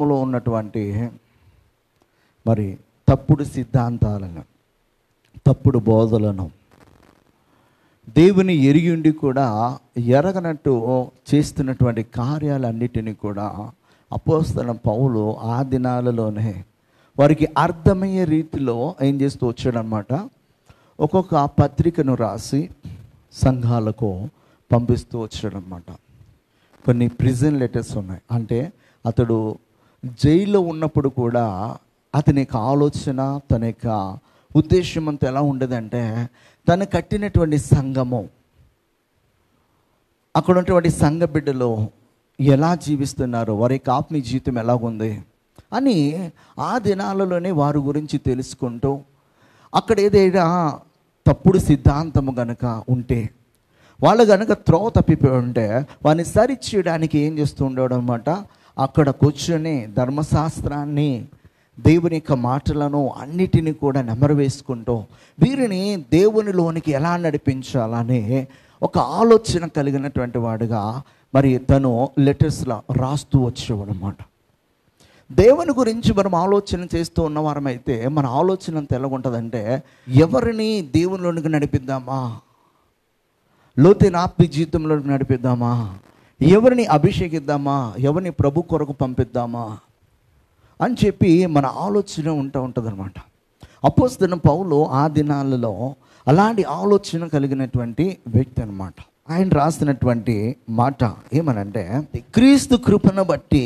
లో ఉన్నటువంటి మరి తప్పుడు సిద్ధాంతాలను, తప్పుడు బోధలను దేవుని ఎరిగి ఉండి కూడా ఎరగనట్టు చేస్తున్నటువంటి కార్యాలన్నిటినీ కూడా అపోస్తలుడైన పౌలు ఆ దినాలలోనే వారికి అర్థమయ్యే రీతిలో ఏం చేస్తూ వచ్చాడనమాట. ఒక్కొక్క పత్రికను రాసి సంఘాలకు పంపిస్తూ వచ్చాడనమాట. కొన్ని ప్రిజన్ లెటర్స్ ఉన్నాయి. అంటే అతడు జైల్లో ఉన్నప్పుడు కూడా అతని యొక్క ఆలోచన, తన యొక్క ఉద్దేశం అంతా ఎలా ఉండేదంటే, తను కట్టినటువంటి సంఘము, అక్కడ ఉన్నటువంటి సంఘ బిడ్డలు ఎలా జీవిస్తున్నారు, వారి యొక్క ఆత్మీయ జీవితం ఎలాగుంది అని ఆ దినాలలోనే వారి గురించి తెలుసుకుంటూ, అక్కడ ఏదైనా తప్పుడు సిద్ధాంతము గనక ఉంటే, వాళ్ళు కనుక త్రోవ తప్పిపోయి ఉంటే వారిని సరిచేయడానికి ఏం చేస్తూ ఉండేవాడు అనమాట. అక్కడ కూర్చొని ధర్మశాస్త్రాన్ని, దేవుని యొక్క మాటలను అన్నిటినీ కూడా నెమరు వేసుకుంటూ వీరిని దేవునిలోనికి ఎలా నడిపించాలని ఒక ఆలోచన కలిగినటువంటి వాడుగా మరి తను లెటర్స్లో రాస్తూ వచ్చేవాడు అన్నమాట. దేవుని గురించి మనం ఆలోచన చేస్తూ ఉన్నవారమైతే మన ఆలోచన అంత ఎలాగుంటుందంటే, ఎవరిని దేవునిలోనికి నడిపిద్దామా, లోతైన ఆత్మీయ జీవితంలోకి నడిపిద్దామా, ఎవరిని అభిషేకిద్దామా, ఎవరిని ప్రభు కొరకు పంపిద్దామా అని చెప్పి మన ఆలోచన ఉంటుంది అనమాట. అపోస్తలుడైన పౌలు ఆ దినాలలో అలాంటి ఆలోచన కలిగినటువంటి వ్యక్తి అనమాట. ఆయన రాసినటువంటి మాట ఏమనంటే, క్రీస్తు కృపను బట్టి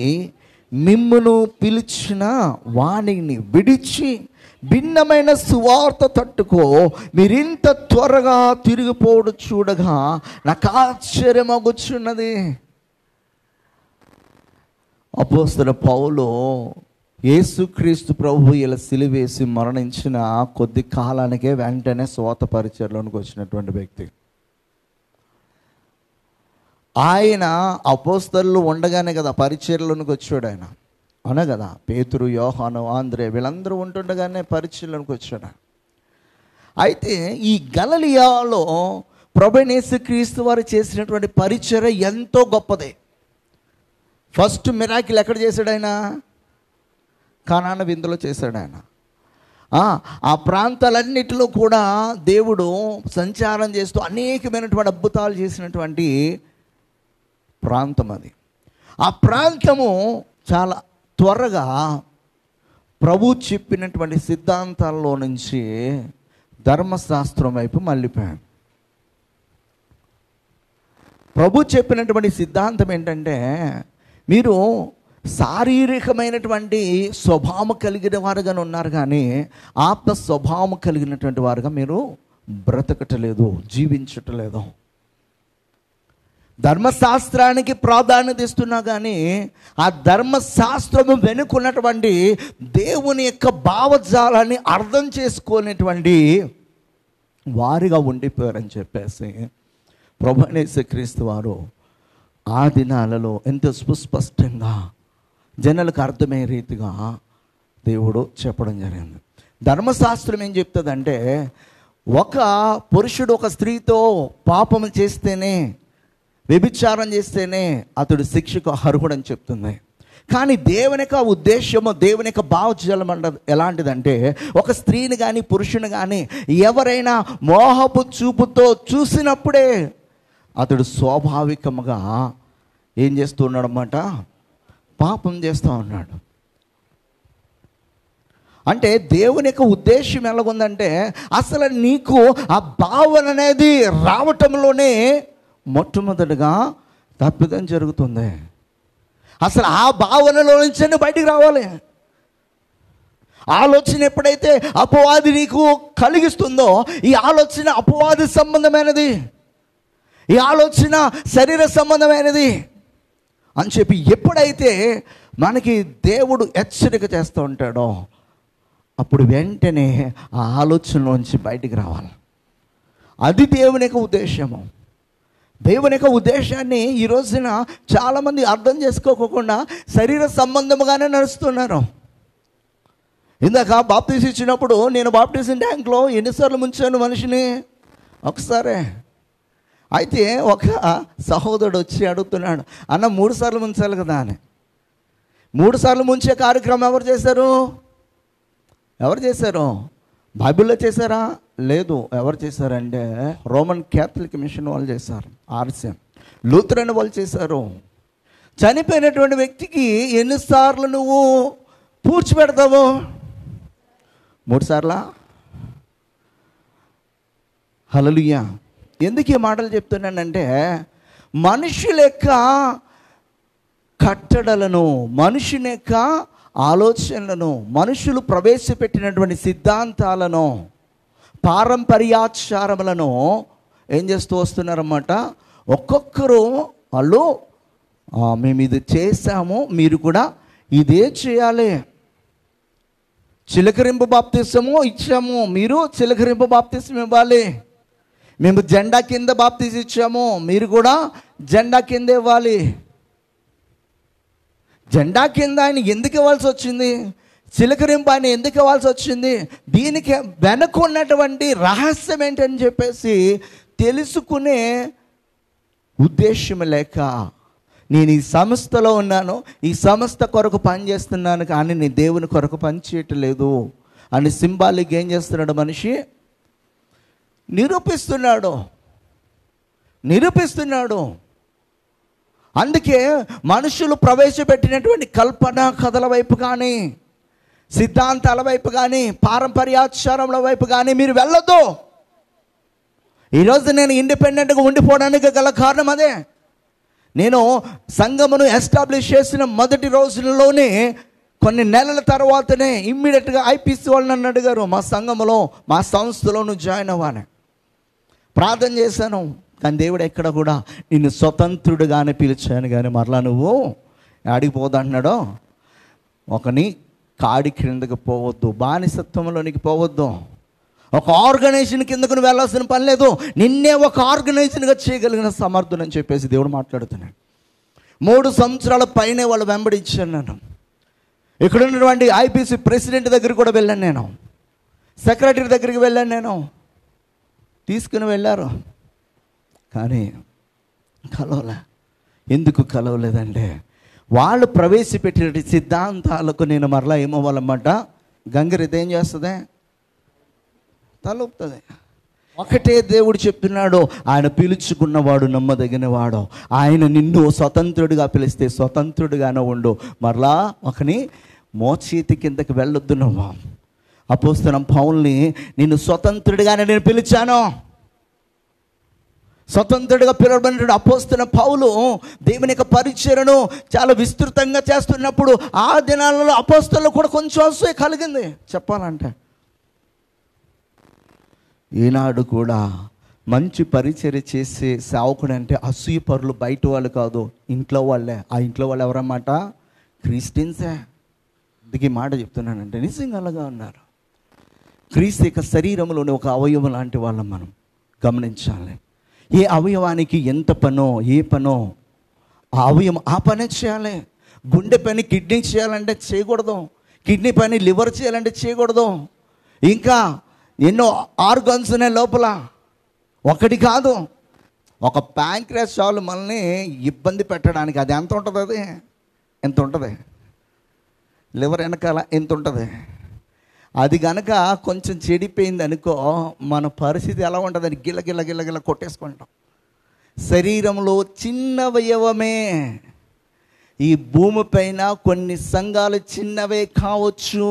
మిమ్మును పిలిచిన వాణిని విడిచి భిన్నమైన సువార్త తట్టుకో మీరింత త్వరగా తిరిగిపోవడం చూడగా నాకు ఆశ్చర్యమగుచున్నది. అపోస్తలుడైన పౌలు యేసుక్రీస్తు ప్రభు ఇలా సిలువేసి మరణించిన కొద్ది కాలానికే వెంటనే సువార్త పరిచర్లోనికి వచ్చినటువంటి వ్యక్తి. ఆయన అపోస్తలులు ఉండగానే కదా పరిచర్లోనికి వచ్చాడు. ఆయన అనే కదా పేతురు, యోహాను, ఆంద్రే వీళ్ళందరూ ఉంటుండగానే పరిచర్లోనికి వచ్చాడు. అయితే ఈ గలిలయలో ప్రభువైన యేసుక్రీస్తు వారు చేసినటువంటి పరిచర్య ఎంతో గొప్పదే. ఫస్ట్ మిరాకిల్ ఎక్కడ చేశాడు ఆయన? కానాను విందులో చేశాడు ఆయన. ఆ ప్రాంతాలన్నిటిలో కూడా దేవుడు సంచారం చేస్తూ అనేకమైనటువంటి అద్భుతాలు చేసినటువంటి ప్రాంతం అది. ఆ ప్రాంతము చాలా త్వరగా ప్రభు చెప్పినటువంటి సిద్ధాంతాల్లో నుంచి ధర్మశాస్త్రం వైపు మళ్ళీపోయాడు. ప్రభు చెప్పినటువంటి సిద్ధాంతం ఏంటంటే, మీరు శారీరకమైనటువంటి స్వభావం కలిగిన వారుగానే ఉన్నారు, కానీ ఆత్మ స్వభావం కలిగినటువంటి వారుగా మీరు బ్రతకటలేదు, జీవించటలేదు. ధర్మశాస్త్రానికి ప్రాధాన్యత ఇస్తున్నా కానీ ఆ ధర్మశాస్త్రము వెనుకున్నటువంటి దేవుని యొక్క భావజాలాన్ని అర్థం చేసుకునేటువంటి వారిగా ఉండిపోయారని చెప్పేసి ప్రభువైన యేసుక్రీస్తు వారు ఆ దినాలలో ఎంతో సుస్పష్టంగా జనులకు అర్థమయ్యే రీతిగా దేవుడు చెప్పడం జరిగింది. ధర్మశాస్త్రం ఏం చెప్తుందంటే, ఒక పురుషుడు ఒక స్త్రీతో పాపం చేస్తేనే, వ్యభిచారం చేస్తేనే అతడు శిక్షకు అర్హుడని చెప్తుంది. కానీ దేవుని యొక్క ఉద్దేశము, దేవుని యొక్క భావజాలం ఎలాంటిదంటే, ఒక స్త్రీని కానీ పురుషుని కానీ ఎవరైనా మోహపు చూపుతో చూసినప్పుడే అతడు స్వాభావికంగా ఏం చేస్తూ ఉన్నాడు అన్నమాట, పాపం చేస్తూ ఉన్నాడు. అంటే దేవుని యొక్క ఉద్దేశం ఎలాగుందంటే, అసలు నీకు ఆ భావన అనేది రావటంలోనే మొట్టమొదటిగా తప్పిదం జరుగుతుంది. అసలు ఆ భావనలో నుంచి బయటికి రావాలి. ఆలోచన ఎప్పుడైతే అపవాది నీకు కలిగిస్తుందో, ఈ ఆలోచన అపవాది సంబంధమైనది, ఈ ఆలోచన శరీర సంబంధమైనది అని చెప్పి ఎప్పుడైతే మనకి దేవుడు హెచ్చరిక చేస్తూ ఉంటాడో, అప్పుడు వెంటనే ఆ ఆలోచనలోంచి బయటికి రావాలి. అది దేవుని యొక్క ఉద్దేశము. దేవుని యొక్క ఉద్దేశాన్ని ఈ రోజున చాలామంది అర్థం చేసుకోకుండా శరీర సంబంధముగానే నడుస్తున్నారు. ఇందాక బాప్టిజం ఇచ్చినప్పుడు నేను బాప్టిజం ట్యాంక్లో ఎన్నిసార్లు ముంచాను మనిషిని? ఒకసారే. అయితే ఒక సహోదరుడు వచ్చి అడుగుతున్నాడు, అన్న 3 సార్లు ముంచాలి కదా అని. 3 సార్లు ముంచే కార్యక్రమం ఎవరు చేశారు? ఎవరు చేశారు? బైబిల్లో చేశారా? లేదు. ఎవరు చేశారంటే రోమన్ క్యాథలిక్ మిషన్ వాళ్ళు చేశారు, ఆర్సిఎం, లూథరన్ వాళ్ళు చేశారు. చనిపోయినటువంటి వ్యక్తికి ఎన్నిసార్లు నువ్వు పూడ్చిపెడతావు? 3 సార్లా? హల్లెలూయా. ఎందుకు ఈ మాటలు చెప్తున్నానంటే మనుషుల యొక్క కట్టడలను, మనుషుని యొక్క ఆలోచనలను, మనుషులు ప్రవేశపెట్టినటువంటి సిద్ధాంతాలను, పారంపర్యాచారములను ఏం చేస్తూ వస్తున్నారన్నమాట. ఒక్కొక్కరు వాళ్ళు మేము ఇది చేశాము, మీరు కూడా ఇదే చేయాలి. చిలకరింపు బాప్తిసము ఇచ్చాము, మీరు చిలకరింపు బాప్తిసం ఇవ్వాలి. మేము జెండా కింద బాప్తిసం ఇచ్చాము, మీరు కూడా జెండా కింద ఇవ్వాలి. జెండా కింద ఆయన ఎందుకు ఇవ్వాల్సి వచ్చింది? చిలకరింపు ఆయన ఎందుకు ఇవ్వాల్సి వచ్చింది? దీనికి వెనక ఉన్నటువంటి రహస్యం ఏంటని చెప్పేసి తెలుసుకునే ఉద్దేశం లేక, నేను ఈ సంస్థలో ఉన్నాను, ఈ సంస్థ కొరకు పనిచేస్తున్నాను, కానీ నేను దేవుని కొరకు పనిచేయట్లేదు అని సింబాలిక్ ఏం చేస్తున్నాడు మనిషి? నిరూపిస్తున్నాడు. అందుకే మనుషులు ప్రవేశపెట్టినటువంటి కల్పన కథల వైపు కానీ, సిద్ధాంతాల వైపు కానీ, పారంపర్యాచారముల వైపు కానీ మీరు వెళ్ళొద్దు. ఈరోజు నేను ఇండిపెండెంట్గా ఉండిపోవడానికి గల కారణం అదే. నేను సంఘమును ఎస్టాబ్లిష్ చేసిన మొదటి రోజుల్లోనే కొన్ని నెలల తర్వాతనే ఇమ్మీడియట్గా ఐపీసీ వాళ్ళు నన్ను అడిగారు, మా సంఘములో, మా సంస్థలో నువ్వు జాయిన్ అవ్వాలి. ప్రార్థన చేశాను, కానీ దేవుడు ఎక్కడ కూడా నిన్ను స్వతంత్రుడుగానే పిలిచాను, కానీ మరలా నువ్వు ఆడిపోదంటున్నాడో, ఒకని కాడి క్రిందకి పోవద్దు, బానిసత్వంలోనికి పోవద్దు, ఒక ఆర్గనైజేషన్ కిందకు నువ్వు వెళ్ళాల్సిన పని లేదు, నిన్నే ఒక ఆర్గనైజేషన్గా చేయగలిగిన సమర్థుడు అని చెప్పేసి దేవుడు మాట్లాడుతున్నాడు. 3 సంవత్సరాల పైనే వాళ్ళు వెంబడించాను. నేను ఇక్కడ ఉన్నటువంటి ఐపీసీ ప్రెసిడెంట్ దగ్గరికి కూడా వెళ్ళాను, నేను సెక్రటరీ దగ్గరికి వెళ్ళాను, నేను తీసుకుని వెళ్ళారు, కానీ కలవలే. ఎందుకు కలవలేదంటే వాళ్ళు ప్రవేశపెట్టిన సిద్ధాంతాలకు నేను మరలా ఏమవ్వాలన్నమాట, గంగిరెద్దు ఏం చేస్తుంది? తలూపుతుంది. ఒకటే దేవుడు చెప్తున్నాడు, ఆయన పిలుచుకున్నవాడు నమ్మదగినవాడు, ఆయన నిన్ను స్వతంత్రుడిగా పిలిస్తే స్వతంత్రుడిగానే ఉండు, మరలా ఒకని మోచేతి కిందకి వెళ్ళొద్దు. నువ్వు అపోస్తలుడైన పౌలుని నిన్ను స్వతంత్రుడిగానే నేను పిలిచాను. స్వతంత్రుడిగా పిలువబడిన అపోస్తలుడైన పౌలు దేవుని యొక్క పరిచర్యను చాలా విస్తృతంగా చేస్తున్నప్పుడు ఆ దినాలలో అపోస్తలులకు కూడా కొంచెం అసూయ కలిగింది చెప్పాలంటే. ఈనాడు కూడా మంచి పరిచర్య చేసే సేవకుడు అంటే అసూయ పరులు బయట వాళ్ళు కాదు, ఇంట్లో వాళ్ళే. ఆ ఇంట్లో వాళ్ళు ఎవరన్నమాట? క్రిస్టియన్సే. అందుకే మాట చెప్తున్నానంటే నిజంగా అలాగా ఉన్నారు. క్రీస్తు యొక్క శరీరంలోని ఒక అవయవం లాంటి వాళ్ళం మనం గమనించాలి. ఏ అవయవానికి ఎంత పనో, ఏ పనో ఆ అవయవం ఆ పనే చేయాలి. గుండె పని కిడ్నీ చేయాలంటే చేయకూడదు, కిడ్నీ పని లివర్ చేయాలంటే చేయకూడదు. ఇంకా ఎన్నో ఆర్గన్స్ ఉన్నాయి లోపల, ఒకటి కాదు. ఒక ప్యాంక్రియాస్ చాలు మనల్ని ఇబ్బంది పెట్టడానికి. అది ఎంత ఉంటుంది? అది ఎంత ఉంటుంది? లివర్ వెనకాల ఎంత ఉంటుంది? అది కనుక కొంచెం చెడిపోయింది అనుకో, మన పరిస్థితి ఎలా ఉంటుందని గిల్ల గిల్ల గిల్ల గిల్ల కొట్టేసుకుంటాం. శరీరంలో చిన్న అవయవమే. ఈ భూమిపైన కొన్ని సంఘాలు చిన్నవే కావచ్చు,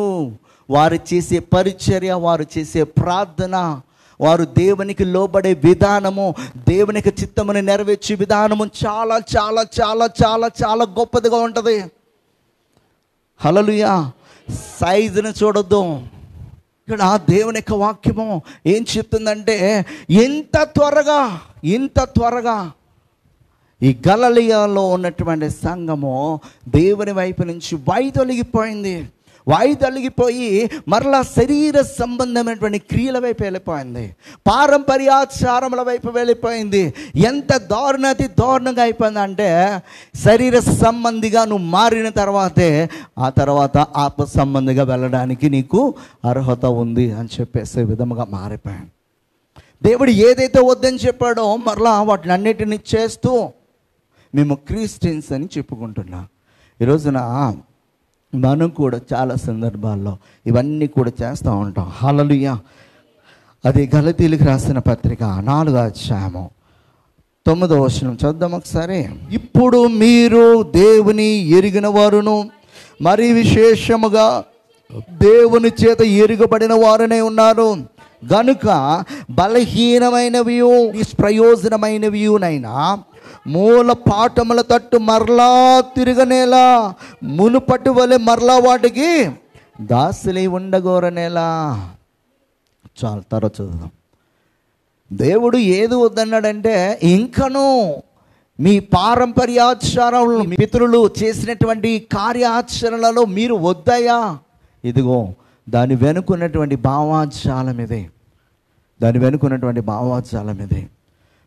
వారు చేసే పరిచర్య, వారు చేసే ప్రార్థన, వారు దేవునికి లోబడే విధానము, దేవునికి చిత్తముని నెరవేర్చే విధానము చాలా చాలా చాలా చాలా చాలా గొప్పదిగా ఉంటుంది. హల్లెలూయా. సైజుని చూడొద్దు. ఇక్కడ దేవుని యొక్క వాక్యము ఏం చెప్తుందంటే ఇంత త్వరగా ఈ గలిలయలో ఉన్నటువంటి సంఘము దేవుని వైపు నుంచి వైదొలిగిపోయి మరలా శరీర సంబంధమైనటువంటి క్రియల వైపు వెళ్ళిపోయింది, పారంపర్యాచారముల వైపు వెళ్ళిపోయింది. ఎంత దారుణంగా అయిపోయింది అంటే శరీర సంబంధిగా నువ్వు మారిన తర్వాతే ఆ తర్వాత ఆత్మ సంబంధిగా వెళ్ళడానికి నీకు అర్హత ఉంది అని చెప్పేసే విధముగా మారిపోయాను. దేవుడు ఏదైతే వద్దని చెప్పాడో మరలా వాటిని అన్నిటిని చేస్తూ మేము క్రిస్టియన్స్ అని చెప్పుకుంటున్నాం. ఈరోజున మనం కూడా చాలా సందర్భాల్లో ఇవన్నీ కూడా చేస్తూ ఉంటాం. హల్లెలూయా. అది గలతీయులకు రాసిన పత్రిక 4వ అధ్యాయము 9వ వచనం చదువుదాం ఒకసారి. ఇప్పుడు మీరు దేవుని ఎరిగిన వారును మరి విశేషముగా దేవుని చేత ఎరుగబడిన వారనే ఉన్నారు గనుక బలహీనమైనవి నిష్ప్రయోజనమైనవినైనా మూల పాఠముల తట్టు మరలా తిరగనేలా మునుపటి వలె మరలా వాటికి దాసులై ఉండగోరనేలా. చాలా తర్వాత చదువుదాం. దేవుడు ఏది వద్దన్నాడంటే, ఇంకను మీ పారంపర్యాచారంలో మీ పితరులు చేసినటువంటి కార్యాచరణలో మీరు వద్దయా. ఇదిగో దాని వెనుకున్నటువంటి భావాజాలం ఇదే, దాని వెనుకున్నటువంటి భావాజాలం ఇదే.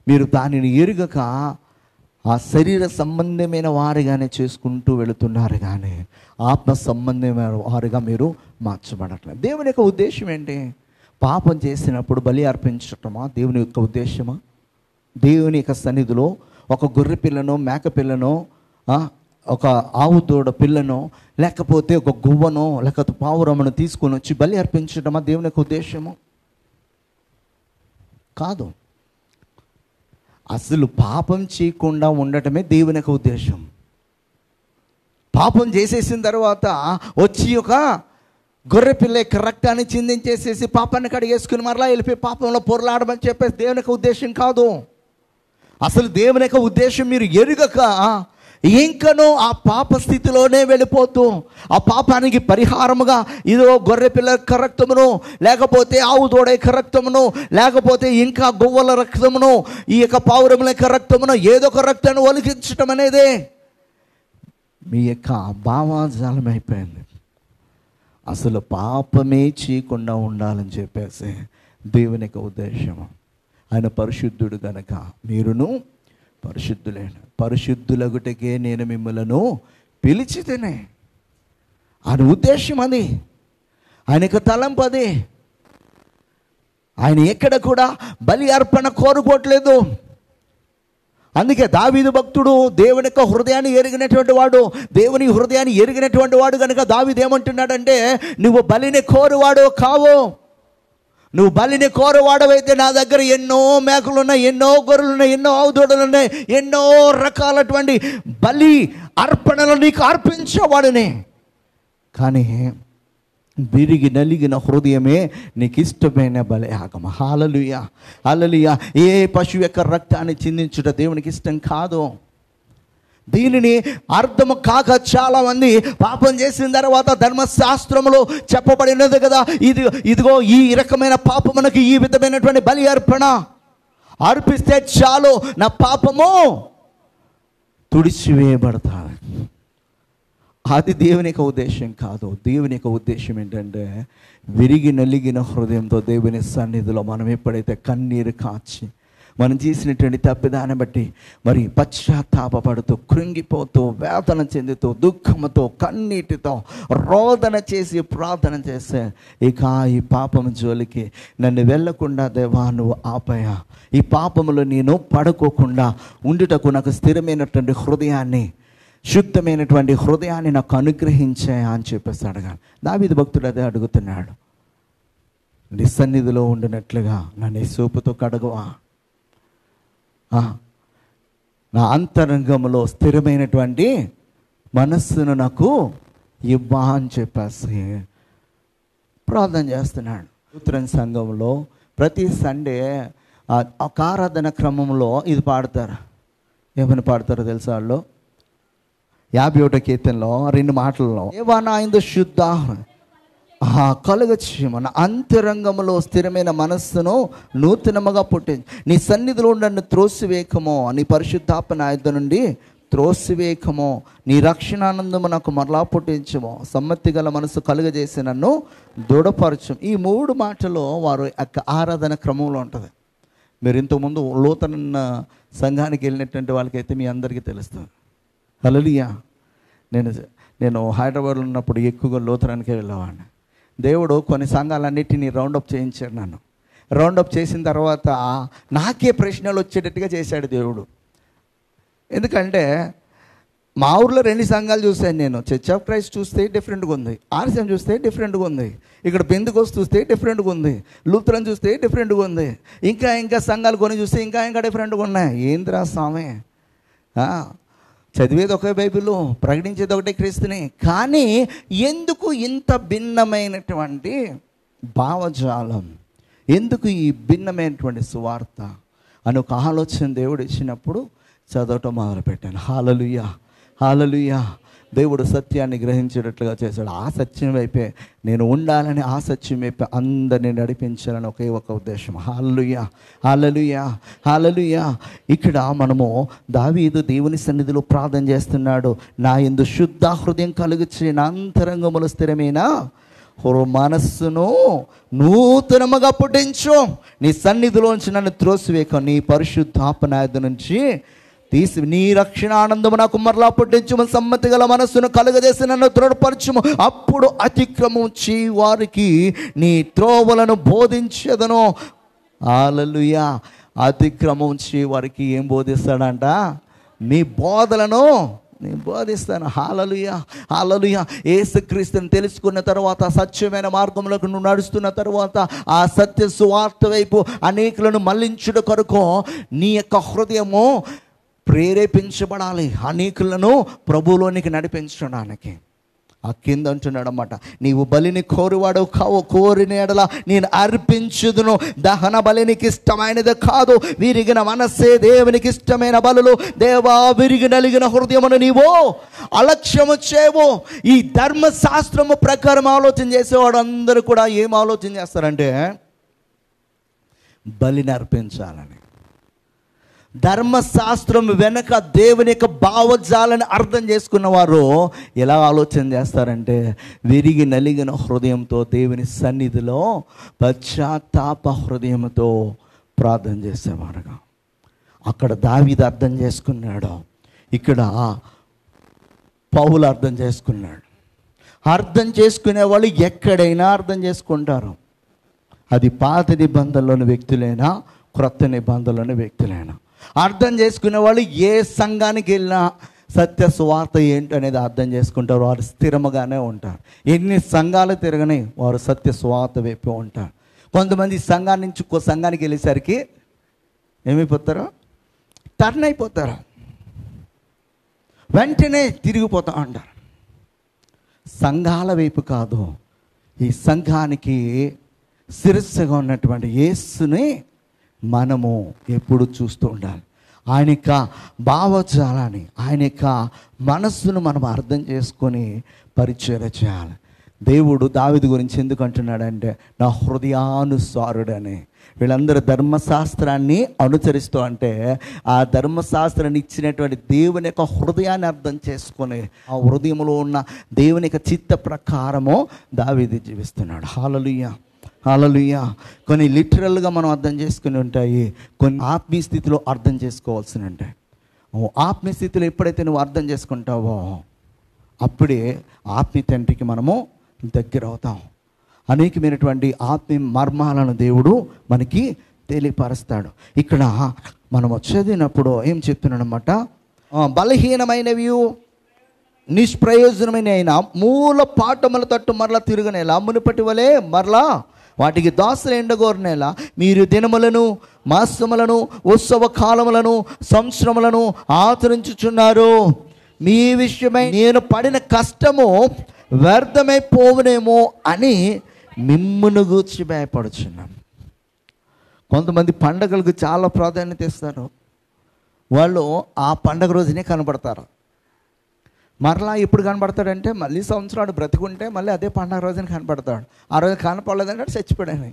మీరు దానిని ఎరుగక ఆ శరీర సంబంధమైన వారిగానే చేసుకుంటూ వెళుతున్నారు, కానీ ఆత్మ సంబంధమైన వారిగా మీరు మార్చబడట్లేదు. దేవుని యొక్క ఉద్దేశం ఏంటి? పాపం చేసినప్పుడు బలి అర్పించటమా దేవుని యొక్క ఉద్దేశమా? దేవుని యొక్క సన్నిధిలో ఒక గొర్రె పిల్లను, మేక పిల్లను, ఒక ఆవు దూడ పిల్లను, లేకపోతే ఒక గువ్వను, లేకపోతే పావురమును తీసుకొని వచ్చి బలి అర్పించటమా దేవుని యొక్క ఉద్దేశము? కాదు. అసలు పాపం చేయకుండా ఉండటమే దేవుని యొక్క ఉద్దేశం. పాపం చేసేసిన తర్వాత వచ్చి ఒక గొర్రె పిల్ల యొక్క రక్తాన్ని చిందించేసేసి పాపాన్ని కడిగేసుకుని మరలా వెళ్ళిపోయి పాపంలో పొరలాడమని చెప్పేసి దేవుని యొక్క ఉద్దేశం కాదు. అసలు దేవుని యొక్క ఉద్దేశం మీరు ఎరుగక ఇంకనూ ఆ పాప స్థితిలోనే వెళ్ళిపోతూ ఆ పాపానికి పరిహారముగా ఇదో గొర్రె పిల్ల యొక్క రక్తమును, లేకపోతే ఆవు దూడ యొక్క రక్తమును, లేకపోతే ఇంకా గువ్వల రక్తమును, ఈ యొక్క పావురముల యొక్క రక్తమును, ఏదో ఒక రక్తాన్ని ఒలికించటం అనేదే మీ యొక్క భావాజాలం అయిపోయింది. అసలు పాపమే చేయకుండా ఉండాలని చెప్పేసి దేవుని యొక్క ఉద్దేశము. ఆయన పరిశుద్ధుడు గనక మీరును పరిశుద్ధులైన పరిశుద్ధులగుటకే నేను మిమ్మలను పిలిచితేనే. ఆయన ఉద్దేశం అది, ఆయన యొక్క తలంపు అది. ఆయన ఎక్కడ కూడా బలి అర్పణ కోరుకోవట్లేదు. అందుకే దావీదు భక్తుడు దేవుని యొక్క హృదయాన్ని ఎరిగినటువంటి వాడు, దేవుని హృదయాన్ని ఎరిగినటువంటి వాడు కనుక దావీదు ఏమంటున్నాడంటే, నువ్వు బలిని కోరువాడు కావు. నువ్వు బలిని కోరువాడవైతే నా దగ్గర ఎన్నో మేకలు ఉన్నాయి, ఎన్నో గొర్రెలు ఉన్నాయి, ఎన్నో ఆవుదూడలు ఉన్నాయి, ఎన్నో రకాలటువంటి బలి అర్పణలు నీకు అర్పించేవాడునే. కానీ విరిగి నలిగిన హృదయమే నీకు ఇష్టమైన బలి యాగం. హల్లెలూయా, హల్లెలూయా. ఏ పశువు యొక్క రక్తాన్ని చిందించుట దేవునికి ఇష్టం కాదు. దీనిని అర్థము కాక చాలామంది పాపం చేసిన తర్వాత ధర్మశాస్త్రములో చెప్పబడినది కదా, ఇదిగో ఈ రకమైన పాపమునకు ఈ విధమైనటువంటి బలి అర్పణ అర్పిస్తే చాలు నా పాపము తుడిచివేయబడతాను. అది దేవుని యొక్క ఉద్దేశం కాదు. దేవుని యొక్క ఉద్దేశం ఏంటంటే, విరిగి నలిగిన హృదయంతో దేవుని సన్నిధిలో మనం ఎప్పుడైతే కన్నీరు కాచి మనం చేసినటువంటి తప్పిదాన్ని బట్టి మరి పశ్చాత్తాపడుతూ, కృంగిపోతూ, వేదన చెందుతూ, దుఃఖంతో, కన్నీటితో రోదన చేసి ప్రార్థన చేస్తే, ఇక ఈ పాపం జోలికి నన్ను వెళ్ళకుండా దేవా నువ్వు ఆపయా, ఈ పాపములో నేను పడుకోకుండా ఉండుటకు నాకు స్థిరమైనటువంటి హృదయాన్ని, శుద్ధమైనటువంటి హృదయాన్ని నాకు అనుగ్రహించా అని చెప్పేసి అడగాలి. దావీదు భక్తుడు అదే అడుగుతున్నాడు. నీ సన్నిధిలో ఉండినట్లుగా నన్ను సోపుతో కడగవా, నా అంతరంగంలో స్థిరమైనటువంటి మనస్సును నాకు ఇవ్వా అని చెప్పేసి ప్రార్థన చేస్తున్నాడు. లూథరన్ సంఘంలో ప్రతి సండే ఒక ఆరాధన క్రమంలో ఇది పాడతారు. ఏమని పాడతారో తెలుసా? వాళ్ళు 51వ కీర్తనలో 2 మాటలలో, దేవా నా యందు శుద్ధ కలుగచ్చు, మన అంతరంగంలో స్థిరమైన మనస్సును నూతనముగా పుట్టించి నీ సన్నిధిలో నన్ను త్రోసివేయకమో, నీ పరిశుద్ధాత్మ నా యొద్ద నుండి త్రోసివేయకమో, నీ రక్షణానందము నాకు మరలా పుట్టించమో, సమ్మతి గల మనసు కలుగజేసి నన్ను దృఢపరచు. ఈ 3 మాటలు వారు యొక్క ఆరాధన క్రమంలో ఉంటుంది. మీరు ఇంతకుముందు లూథరన్ సంఘానికి వెళ్ళినటువంటి వాళ్ళకైతే మీ అందరికీ తెలుస్తుంది. హల్లెలూయా. నేను హైదరాబాద్లో ఉన్నప్పుడు ఎక్కువగా లూథరన్కే వెళ్ళేవాడిని. దేవుడు కొన్ని సంఘాలన్నిటినీ రౌండప్ చేయించాడు. నన్ను రౌండప్ చేసిన తర్వాత నాకే ప్రశ్నలు వచ్చేటట్టుగా చేశాడు దేవుడు. ఎందుకంటే మా ఊర్లో 2 సంఘాలు చూశాను నేను. చర్చ్ ఆఫ్ క్రైస్ట్ చూస్తే డిఫరెంట్గా ఉంది, ఆర్సీఎం చూస్తే డిఫరెంట్గా ఉంది, ఇక్కడ పెంతెకోస్తు చూస్తే డిఫరెంట్గా ఉంది, లూథరన్ చూస్తే డిఫరెంట్గా ఉంది, ఇంకా సంఘాలు కొన్ని చూస్తే ఇంకా డిఫరెంట్గా ఉన్నాయి. ఏందిరా స్వామి, చదివేది ఒకే బైబిల్, ప్రకటించేది ఒకటే క్రీస్తుని. కానీ ఎందుకు ఇంత భిన్నమైనటువంటి భావజాలం, ఎందుకు ఈ భిన్నమైనటువంటి సువార్త అని ఒక ఆలోచన దేవుడు ఇచ్చినప్పుడు చదవటం మొదలుపెట్టాను. హల్లెలూయా, హల్లెలూయా. దేవుడు సత్యాన్ని గ్రహించేటట్లుగా చేశాడు. ఆ సత్యం వైపే నేను ఉండాలని, ఆ సత్యం వైపే అందరినీ నడిపించాలని ఒకే ఒక ఉద్దేశం. హల్లెలూయా, హల్లెలూయా, హల్లెలూయా. ఇక్కడ మనము దావీదు దేవుని సన్నిధిలో ప్రార్థన చేస్తున్నాడు. నా యందు శుద్ధ హృదయం కలుగుచే, నా అంతరంగములో స్థిరమైన మనస్సును నూతనముగా పుట్టించు, నీ సన్నిధిలోంచి నన్ను త్రోసివేక, నీ పరిశుద్ధాత్మ నా యొద్ద నుంచి తీసి నీ రక్షణ ఆనందము నాకు మరలా పుట్టించుము, సమ్మతి గల మనస్సును కలుగజేసి నన్ను దృఢపరచుము, అప్పుడు అతిక్రమించి వారికి నీ త్రోవలను బోధించెదను. హల్లెలూయా. అతిక్రమించి వారికి ఏం బోధిస్తాడంట? నీ బోధలను నేను బోధిస్తాను. హల్లెలూయా, హల్లెలూయా. యేసుక్రీస్తుని తెలుసుకున్న తర్వాత, సత్యమైన మార్గంలోకి నువ్వు నడుస్తున్న తర్వాత, ఆ సత్య సువార్త వైపు అనేకులను మళ్లించుట కొరకు నీ యొక్క హృదయము ప్రేరేపించబడాలి, అనేకులను ప్రభువులోనికి నడిపించడానికి. ఆ కింద అంటున్నాడు అన్నమాట, నీవు బలిని కోరువాడు కావు, కోరిన ఎడల నేను అర్పించుదును. దహన బలినికి ఇష్టమైనది కాదు, విరిగిన మనస్సే దేవునికి ఇష్టమైన బలులు. దేవా, విరిగి నలిగిన హృదయమును నీవు అలక్ష్యము చేయవు. ఈ ధర్మశాస్త్రము ప్రకారం ఆలోచన చేసేవాడు అందరూ కూడా ఏం ఆలోచన చేస్తారంటే బలిని అర్పించాలని. ధర్మశాస్త్రం వెనక దేవుని యొక్క భావజాలను అర్థం చేసుకున్న వారు ఎలా ఆలోచన చేస్తారంటే విరిగి నలిగిన హృదయంతో దేవుని సన్నిధిలో పశ్చాత్తాప హృదయంతో ప్రార్థన చేసేవారుగా. అక్కడ దావీదు అర్థం చేసుకున్నాడు, ఇక్కడ పౌలు అర్థం చేసుకున్నాడు. అర్థం చేసుకునే వాళ్ళు ఎక్కడైనా అర్థం చేసుకుంటారు. అది పాత నిబంధనలోని వ్యక్తులైనా, క్రొత్త నిబంధనలోని వ్యక్తులైనా. అర్థం చేసుకునే వాళ్ళు ఏ సంఘానికి వెళ్ళినా సత్య సువార్త ఏంటనేది అర్థం చేసుకుంటారు. వారు స్థిరముగానే ఉంటారు. ఎన్ని సంఘాలు తిరగని వారు సత్య సువార్త వైపు ఉంటారు. కొంతమంది సంఘాన్ని నుంచి ఇంకో సంఘానికి వెళ్ళేసరికి ఏమైపోతారు? టర్న్ అయిపోతారు, వెంటనే తిరిగిపోతూ ఉంటారు. సంఘాల వైపు కాదు, ఈ సంఘానికి శిరస్సుగా ఉన్నటువంటి యేసుని మనము ఎప్పుడు చూస్తూ ఉండాలి. ఆయన యొక్క భావజాలాన్ని, ఆయన యొక్క మనస్సును మనం అర్థం చేసుకొని పరిచర్య చేయాలి. దేవుడు దావీదు గురించి ఎందుకు అంటున్నాడంటే నా హృదయానుసారుడని. వీళ్ళందరూ ధర్మశాస్త్రాన్ని అనుసరిస్తూ అంటే ఆ ధర్మశాస్త్రాన్ని ఇచ్చినటువంటి దేవుని యొక్క హృదయాన్ని అర్థం చేసుకొని ఆ హృదయంలో ఉన్న దేవుని యొక్క చిత్త ప్రకారము దావీదు జీవిస్తున్నాడు. హల్లెలూయా, హల్లెలూయా. కొన్ని లిటరల్గా మనం అర్థం చేసుకుని ఉంటాయి, కొన్ని ఆత్మీయ స్థితిలో అర్థం చేసుకోవాల్సి ఉంటాయి. ఆత్మీయ స్థితిలో ఎప్పుడైతే నువ్వు అర్థం చేసుకుంటావో అప్పుడే ఆత్మీయ తండ్రికి మనము దగ్గర అవుతాం. అనేకమైనటువంటి ఆత్మీయ మర్మాలను దేవుడు మనకి తెలియపరుస్తాడు. ఇక్కడ మనం చదివినప్పుడు ఏం చెప్తున్నాడు అన్నమాట, బలహీనమైనవి నిష్ప్రయోజనమైన అయినా మూల పాఠముల తట్టు మరలా తిరగనేలా మునుపటి వలె మరలా వాటికి దాసులు ఎండగోరనేలా మీరు దినములను, మాసములను, ఉత్సవ కాలములను, సంవత్సరములను ఆచరించుచున్నారు. మీ విషయమై నేను పడిన కష్టము వ్యర్థమైపోవునేమో అని మిమ్మును గూర్చి భయపడుచున్నాను. కొంతమంది పండగలకు చాలా ప్రాధాన్యత ఇస్తారు. వాళ్ళు ఆ పండగ రోజునే కనబడతారు. మరలా ఎప్పుడు కనబడతాడంటే మళ్ళీ సంవత్సరాలు బ్రతికుంటే మళ్ళీ అదే పండగ రోజున కనపడతాడు. ఆ రోజు కనపడలేదంటే చచ్చిపోయాడని.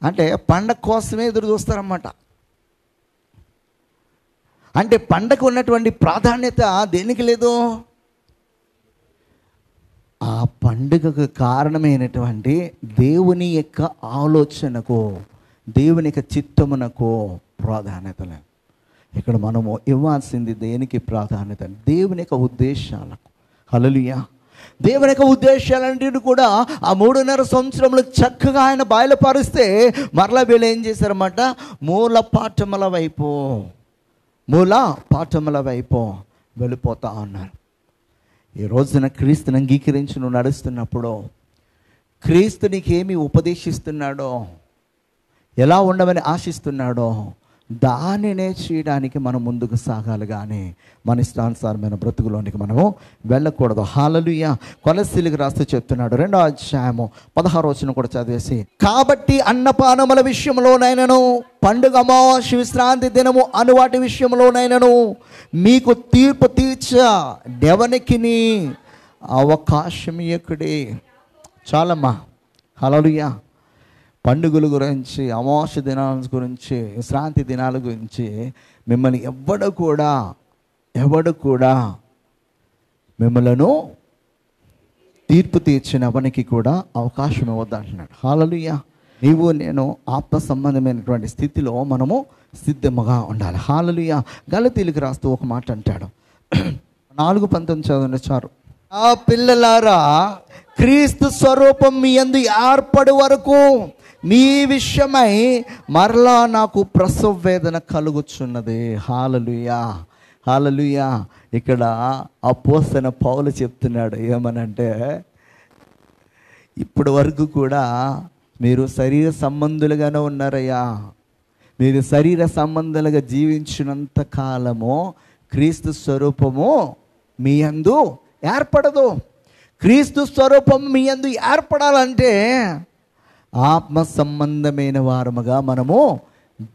అంటే పండగ కోసమే ఎదురు చూస్తారన్నమాట. అంటే పండగ ఉన్నటువంటి ప్రాధాన్యత దేనికి లేదు? ఆ పండుగకు కారణమైనటువంటి దేవుని యొక్క ఆలోచనకు, దేవుని యొక్క చిత్తమునకు ప్రాధాన్యత లేదు. ఇక్కడ మనము ఇవ్వాల్సింది దేనికి ప్రాధాన్యత? దేవుని యొక్క ఉద్దేశాలకు. హల్లెలూయా. దేవుని యొక్క ఉద్దేశాలన్నింటినీ కూడా ఆ 3.5 సంవత్సరంలో చక్కగా ఆయన బయలుపరిస్తే మరలా వీళ్ళు ఏం చేశారన్నమాట, మూల పాఠముల వైపు వెళ్ళిపోతా ఉన్నారు. ఈ రోజున క్రీస్తుని అంగీకరించి నువ్వు నడుస్తున్నప్పుడు క్రీస్తు నీకేమి ఉపదేశిస్తున్నాడో, ఎలా ఉండమని ఆశిస్తున్నాడో దానినే చేయడానికి మనం ముందుకు సాగాలి, కానీ మన ఇష్టానుసారమైన బ్రతుకులోనికి మనము వెళ్ళకూడదు. హల్లెలూయా. కొలస్సీలకు రాస్తూ చెప్తున్నాడు 2వ అధ్యాయము 16వ వచనం కూడా చదివేసి, కాబట్టి అన్నపానముల విషయంలోనైనను పండుగ అమావాస్య విశ్రాంతి దినము అను వాటి విషయంలోనైనను మీకు తీర్పు తీర్చనెవనికిని అవకాశం ఇయ్యకుడి. చాలమ్మా. హల్లెలూయా. పండుగల గురించి, అమావాస్య దినాల గురించి, విశ్రాంతి దినాల గురించి మిమ్మల్ని ఎవడు కూడా మిమ్మలను తీర్పు తీర్చిన అవనికి కూడా అవకాశం ఇవ్వద్దు అంటున్నాడు. హల్లెలూయా. నీవు నేను ఆత్మ సంబంధమైనటువంటి స్థితిలో మనము సిద్ధముగా ఉండాలి. హల్లెలూయా. గలతీయులకు రాస్తూ ఒక మాట అంటాడు, 4:19 చదవండి చాలు. ఆ పిల్లలారా, క్రీస్తు స్వరూపం మీ యందు ఏర్పడు వరకు మీ విషయమై మరలా నాకు ప్రసవ వేదన కలుగుచున్నది. హల్లెలూయా. హల్లెలూయా. ఇక్కడ అపోస్తలుడైన పౌలు చెప్తున్నాడు ఏమనంటే, ఇప్పటి వరకు కూడా మీరు శరీర సంబంధులుగానే ఉన్నారయ్యా. మీరు శరీర సంబంధాలుగా జీవించినంత కాలము క్రీస్తు స్వరూపము మీ యందు ఏర్పడదు. క్రీస్తు స్వరూపం మీ యందు ఏర్పడాలంటే ఆత్మ సంబంధమైన వారముగా మనము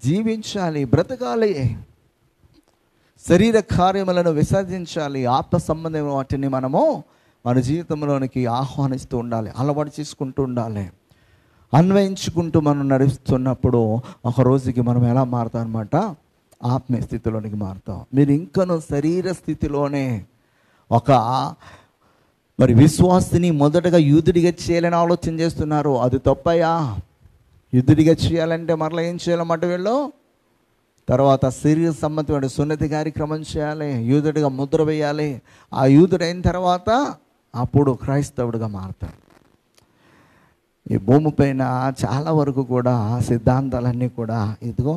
జీవించాలి, బ్రతకాలి, శరీర కార్యములను విసర్జించాలి. ఆత్మ సంబంధమైన వాటిని మనము మన జీవితంలోనికి ఆహ్వానిస్తూ ఉండాలి, అలవాటు చేసుకుంటూ ఉండాలి. అన్వయించుకుంటూ మనం నడుస్తున్నప్పుడు ఒక రోజుకి మనం ఎలా మారుతాం అనమాట, ఆత్మీయ స్థితిలోనికి మారుతాం. మీరు ఇంకనూ శరీర స్థితిలోనే ఒక మరి విశ్వాసిని మొదటగా యూదుడిగా చేయాలని ఆలోచన చేస్తున్నారు. అది తప్పయ్యా. యూదుడిగా చేయాలంటే మరలా ఏం చేయాలన్నమాట, వీళ్ళు తర్వాత శరీర సంబంధమైన సున్నతి కార్యక్రమం చేయాలి, యూదుడిగా ముద్ర వేయాలి. ఆ యూదుడు అయిన తర్వాత అప్పుడు క్రైస్తవుడిగా మారుతాడు. ఈ భూమి పైన చాలా వరకు కూడా సిద్ధాంతాలన్నీ కూడా ఇదిగో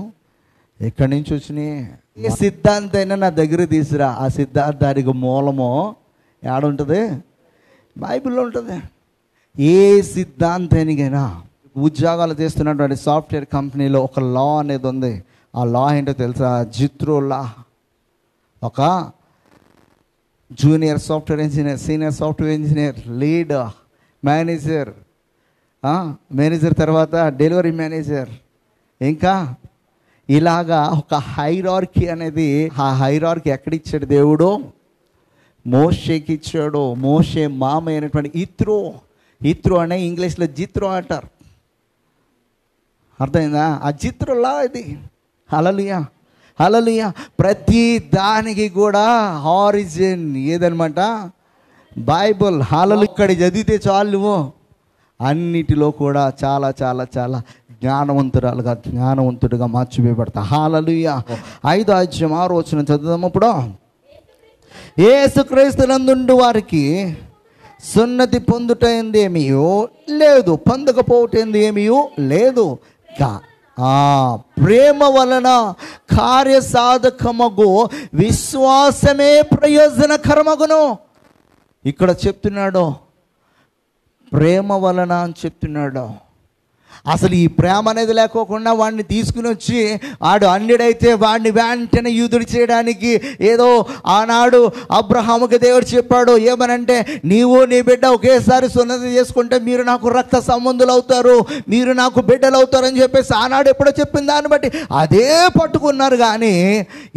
ఎక్కడి నుంచి వచ్చినాయి. ఏ సిద్ధాంతైనా నా దగ్గర తీసురా, ఆ సిద్ధాంతానికి మూలమో ఏడుంటుంది, బైబిల్లో ఉంటుంది. ఏ సిద్ధాంతానికైనా ఉద్యోగాలు చేస్తున్నటువంటి సాఫ్ట్వేర్ కంపెనీలో ఒక లా అనేది ఉంది. ఆ లా ఏంటో తెలుసా, జిత్రో లా. ఒక junior software engineer, senior software engineer, lead, manager, manager తర్వాత డెలివరీ మేనేజర్, ఇంకా ఇలాగా ఒక హైరార్కీ అనేది. ఆ హైరార్కీ ఎక్కడిచ్చాడు దేవుడు, మోషేకి ఇచ్చాడు. మోషే మామ అయినటువంటి ఇత్రో అనే ఇంగ్లీష్లో జిత్రో అంటారు. అర్థమైందా? ఆ జిత్రోలా ఇది. హల్లెలూయా. హల్లెలూయా. ప్రతి దానికి కూడా ఆరిజిన్ ఏదనమాట, బైబుల్. హల్లెలూయా. ఇక్కడ చదివితే చాలు అన్నిటిలో కూడా చాలా చాలా చాలా జ్ఞానవంతుడిగా మార్చివేయబడతా. హల్లెలూయా. 5వ అధ్యాయం 6వ వచనం చదువుదాం. ఇప్పుడు యేసుక్రీస్తునందుండు వారికి సున్నతి పొందుటైంది ఏమీయో లేదు, పొందకపోవటైంది ఏమీయో లేదు. ప్రేమ వలన కార్యసాధకమగు విశ్వాసమే ప్రయోజనకరమగును. ఇక్కడ చెప్తున్నాడు ప్రేమ వలన అని చెప్తున్నాడు. అసలు ఈ ప్రేమ అనేది లేకోకుండా వాడిని తీసుకుని వచ్చి ఆడు అన్యుడైతే వాడిని వెంటనే యూదుడు చేయడానికి ఏదో ఆనాడు అబ్రహాముకి దేవుడు చెప్పాడు ఏమనంటే, నీవు నీ బిడ్డ ఒకేసారి సున్నతి చేసుకుంటే మీరు నాకు రక్త సంబంధులు అవుతారు, మీరు నాకు బిడ్డలు అవుతారని చెప్పేసి ఆనాడు ఎప్పుడో చెప్పిన దాన్ని బట్టి అదే పట్టుకున్నారు. కానీ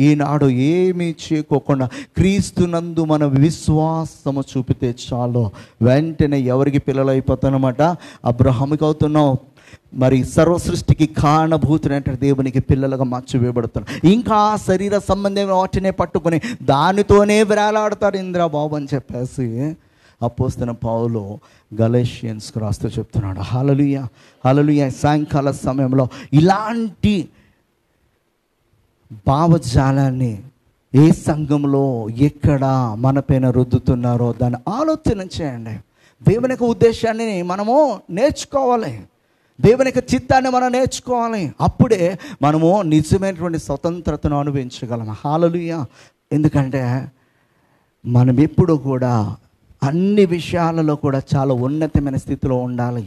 ఈనాడు ఏమీ చేయకోకుండా క్రీస్తునందు మన విశ్వాసము చూపితే చాలు వెంటనే ఎవరికి పిల్లలు అయిపోతానమాట, అబ్రహాముకి అవుతున్నావు. మరి సర్వ సృష్టికి కారణభూతుడైన దేవునికి పిల్లలుగా మార్చివేయబడుతున్నాం. ఇంకా శరీర సంబంధమైన వాటినే పట్టుకుని దానితోనే వేలాడతారు ఇంద్రబాబు అని చెప్పేసి అపోస్తలుడైన పౌలు గలేషియన్స్కి రాస్తూ చెప్తున్నాడు. హల్లెలూయా. హల్లెలూయా. సాయంకాల సమయంలో ఇలాంటి భావజాలాన్ని ఏ సంఘంలో ఎక్కడ మన పైన రుద్దుతున్నారో దాన్ని ఆలోచన చేయండి. దేవుని యొక్క ఉద్దేశాన్ని మనము నేర్చుకోవాలి, దేవుని యొక్క చిత్తాన్ని మనం నేర్చుకోవాలి. అప్పుడే మనము నిజమైనటువంటి స్వతంత్రతను అనుభవించగలం. హల్లెలూయా. ఎందుకంటే మనం ఎప్పుడు కూడా అన్ని విషయాలలో కూడా చాలా ఉన్నతమైన స్థితిలో ఉండాలి.